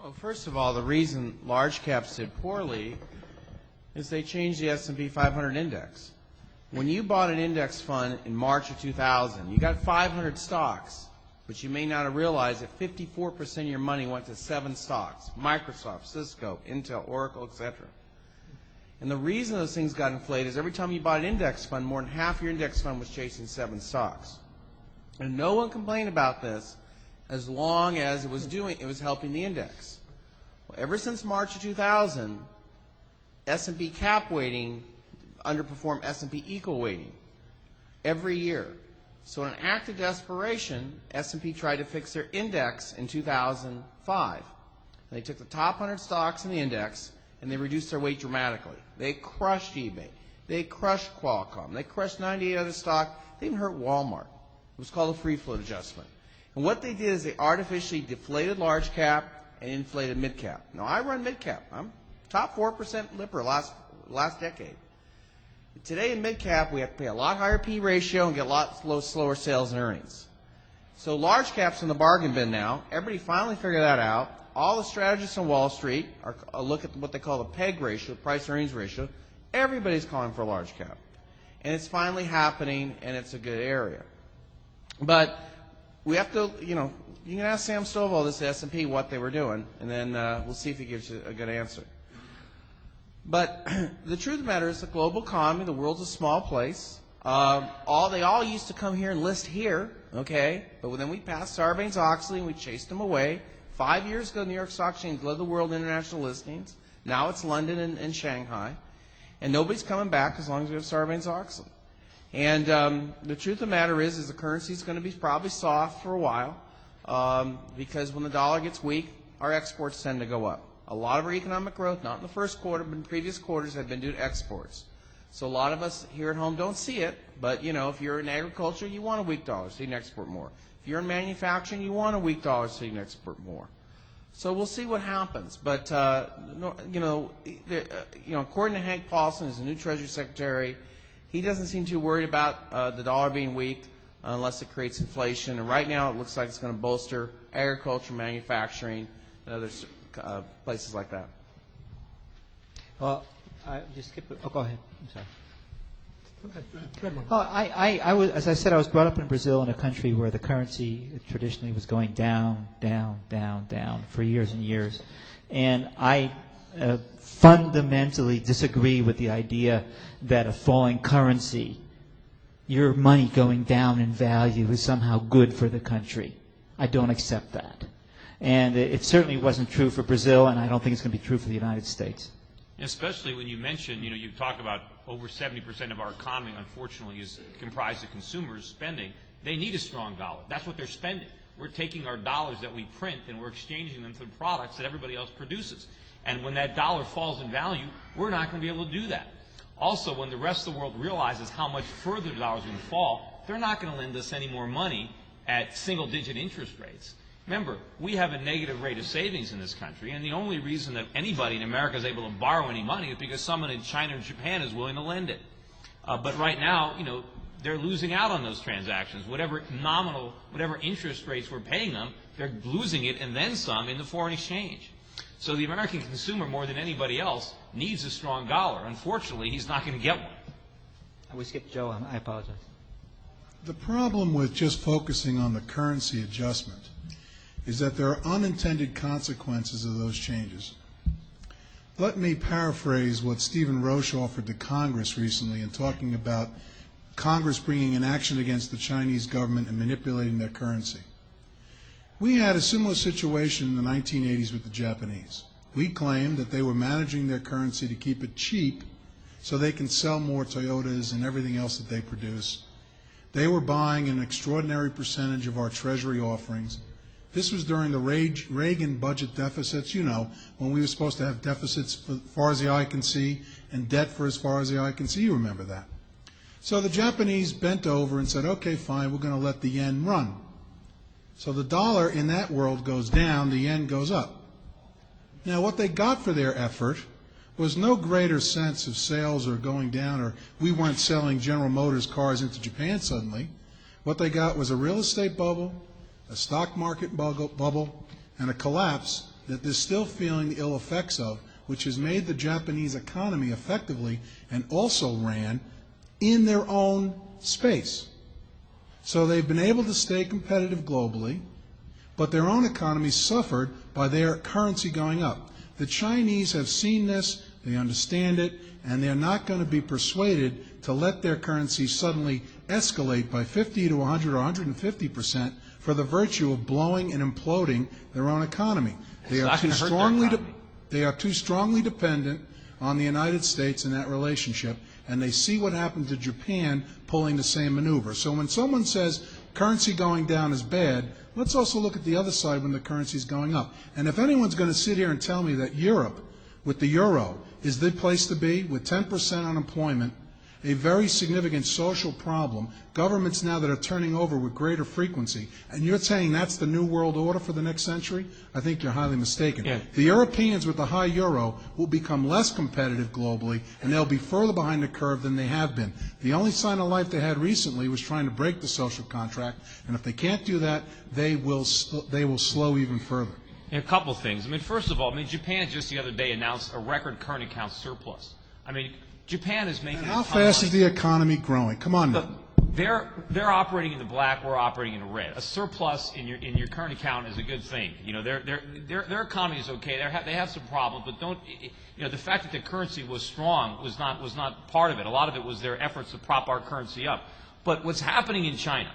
Well, first of all, the reason large caps did poorly is they changed the S&P 500 index. When you bought an index fund in March of 2000, you got 500 stocks, but you may not have realized that 54% of your money went to 7 stocks: Microsoft, Cisco, Intel, Oracle, etc. And the reason those things got inflated is every time you bought an index fund, more than half your index fund was chasing 7 stocks. And no one complained about this as long as it was helping the index. Well, ever since March of 2000, S&P cap weighting underperformed S&P equal weighting every year. So in an act of desperation, S&P tried to fix their index in 2005. They took the top 100 stocks in the index and they reduced their weight dramatically. They crushed eBay. They crushed Qualcomm. They crushed 98 other stocks. They even hurt Walmart. It was called a free float adjustment. And what they did is they artificially deflated large cap and inflated mid cap. Now I run mid cap. I'm top 4% lipper last decade. Today in mid cap we have to pay a lot higher P ratio and get a lot slower sales and earnings. So large caps in the bargain bin now. Everybody finally figured that out. All the strategists on Wall Street look at what they call the PEG ratio, price earnings ratio. Everybody's calling for large cap. And it's finally happening, and it's a good area. But we have to, you can ask Sam Stovall, this S&P, what they were doing, and then we'll see if he gives you a good answer. But the truth of the matter is the global economy, the world's a small place. They all used to come here and list here, okay? But then we passed Sarbanes-Oxley and we chased them away. 5 years ago, New York Stock Exchange led the world in international listings. Now it's London and Shanghai. And nobody's coming back as long as we have Sarbanes-Oxley. And the truth of the matter is the currency is going to be probably soft for a while because when the dollar gets weak, our exports tend to go up. A lot of our economic growth, not in the first quarter, but in previous quarters, have been due to exports. So a lot of us here at home don't see it, but if you're in agriculture, you want a weak dollar so you can export more. If you're in manufacturing, you want a weak dollar so you can export more. So we'll see what happens. But according to Hank Paulson, who's the new Treasury Secretary, he doesn't seem too worried about the dollar being weak unless it creates inflation. And right now, it looks like it's going to bolster agriculture, manufacturing, and other places like that. Well, I just skipped it. Oh, go ahead. I'm sorry. Well, I was, as I said, I was brought up in Brazil, in a country where the currency traditionally was going down, down, down, down for years and years. And I fundamentally disagree with the idea that a falling currency, your money going down in value, is somehow good for the country. I don't accept that. And it certainly wasn't true for Brazil, and I don't think it's going to be true for the United States. Especially when you mention, you talk about over 70% of our economy, unfortunately, is comprised of consumers spending. They need a strong dollar. That's what they're spending. We're taking our dollars that we print and we're exchanging them for products that everybody else produces. And when that dollar falls in value, we're not going to be able to do that. Also, when the rest of the world realizes how much further the dollar is going to fall, they're not going to lend us any more money at single-digit interest rates. Remember, we have a negative rate of savings in this country, and the only reason that anybody in America is able to borrow any money is because someone in China or Japan is willing to lend it. But right now, they're losing out on those transactions. Whatever nominal, whatever interest rates we're paying them, they're losing it and then some in the foreign exchange. So the American consumer, more than anybody else, needs a strong dollar. Unfortunately, he's not going to get one. We skipped Joe. I apologize. The problem with just focusing on the currency adjustment is that there are unintended consequences of those changes. Let me paraphrase what Stephen Roche offered to Congress recently in talking about Congress bringing an action against the Chinese government and manipulating their currency. We had a similar situation in the 1980s with the Japanese. We claimed that they were managing their currency to keep it cheap so they can sell more Toyotas and everything else that they produce. They were buying an extraordinary percentage of our Treasury offerings. This was during the Reagan budget deficits, when we were supposed to have deficits for as far as the eye can see and debt for as far as the eye can see. You remember that. So the Japanese bent over and said, okay, fine, we're going to let the yen run. So the dollar in that world goes down, the yen goes up. Now what they got for their effort was no greater sense of sales or going down, or we weren't selling General Motors cars into Japan suddenly. What they got was a real estate bubble, a stock market bubble, and a collapse that they're still feeling the ill effects of, which has made the Japanese economy effectively and also ran in their own space. So they've been able to stay competitive globally, but their own economy suffered by their currency going up. The Chinese have seen this, they understand it, and they're not going to be persuaded to let their currency suddenly escalate by 50 to 100 or 150% for the virtue of blowing and imploding their own economy. They are too strongly dependent on the United States in that relationship, and they see what happened to Japan pulling the same maneuver. So when someone says currency going down is bad, let's also look at the other side when the currency is going up. And if anyone's going to sit here and tell me that Europe, with the euro, is the place to be, with 10% unemployment, a very significant social problem, governments now that are turning over with greater frequency, and you're saying that's the new world order for the next century, I think you're highly mistaken. Yeah. The Europeans with the high euro will become less competitive globally, and they'll be further behind the curve than they have been. The only sign of life they had recently was trying to break the social contract, and if they can't do that, they will slow even further. A couple things. I mean, first of all, Japan just the other day announced a record current account surplus. I mean, Japan is making. And how fast is the economy growing? Come on now. They're operating in the black. We're operating in the red. A surplus in your current account is a good thing. You know, their economy is okay. They have some problems, but don't. You know, the fact that the currency was strong was not part of it. A lot of it was their efforts to prop our currency up. But what's happening in China?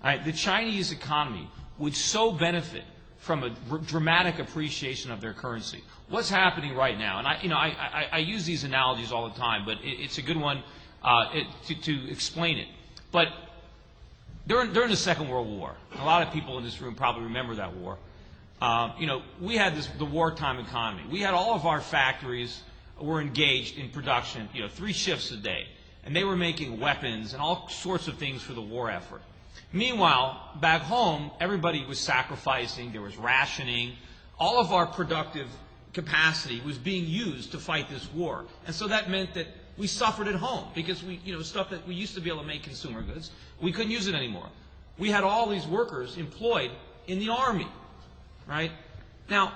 All right, the Chinese economy would so benefit from a dramatic appreciation of their currency. What's happening right now, and I use these analogies all the time, but it's a good one to explain it. But during the Second World War, a lot of people in this room probably remember that war. We had the wartime economy. We had all of our factories were engaged in production, 3 shifts a day, and they were making weapons and all sorts of things for the war effort. Meanwhile, back home, everybody was sacrificing, there was rationing. All of our productive capacity was being used to fight this war. And so that meant that we suffered at home because stuff that we used to be able to make consumer goods, we couldn't use it anymore. We had all these workers employed in the army, right? Now,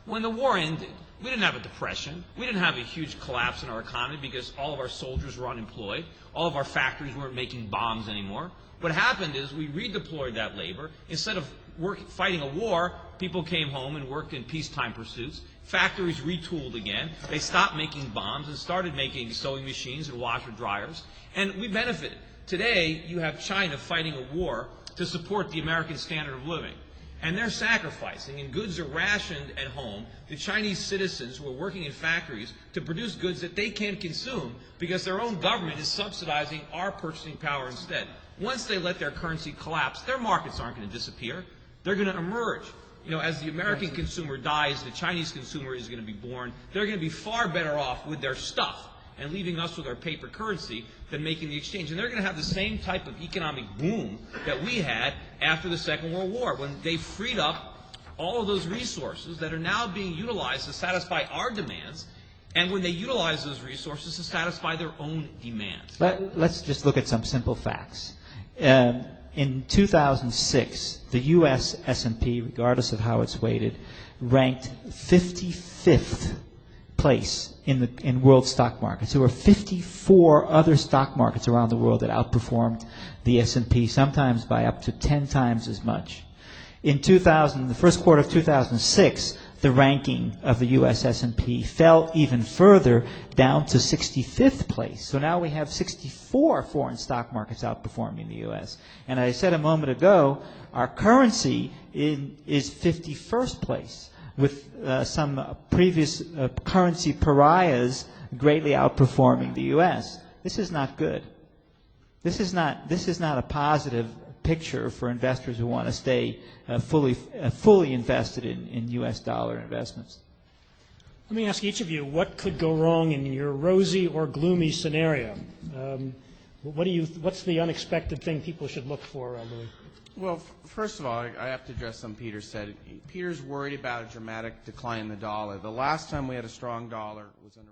when the war ended, we didn't have a depression. We didn't have a huge collapse in our economy because all of our soldiers were unemployed. All of our factories weren't making bombs anymore. What happened is we redeployed that labor. Instead of fighting a war, people came home and worked in peacetime pursuits. Factories retooled again. They stopped making bombs and started making sewing machines and washer dryers. And we benefited. Today, you have China fighting a war to support the American standard of living. And they're sacrificing, and goods are rationed at home. The Chinese citizens who are working in factories to produce goods that they can't consume because their own government is subsidizing our purchasing power instead. Once they let their currency collapse, their markets aren't going to disappear. They're going to emerge. As the American consumer dies, the Chinese consumer is going to be born. They're going to be far better off with their stuff and leaving us with our paper currency than making the exchange. And they're going to have the same type of economic boom that we had after the Second World War, when they freed up all of those resources that are now being utilized to satisfy our demands, and when they utilize those resources to satisfy their own demands. Let's just look at some simple facts. In 2006, the U.S. S&P, regardless of how it's weighted, ranked 55th place in world stock markets. There were 54 other stock markets around the world that outperformed the S&P, sometimes by up to 10 times as much. In the first quarter of 2006, the ranking of the U.S. S&P fell even further, down to 65th place. So now we have 64 foreign stock markets outperforming the U.S. And as I said a moment ago, our currency is 51st place, with some previous currency pariahs greatly outperforming the U.S. This is not good. This is not a positive picture for investors who want to stay fully invested in U.S. dollar investments. Let me ask each of you, what could go wrong in your rosy or gloomy scenario? What's the unexpected thing people should look for, Louis? Well, first of all, I have to address something Peter said. Peter's worried about a dramatic decline in the dollar. The last time we had a strong dollar was under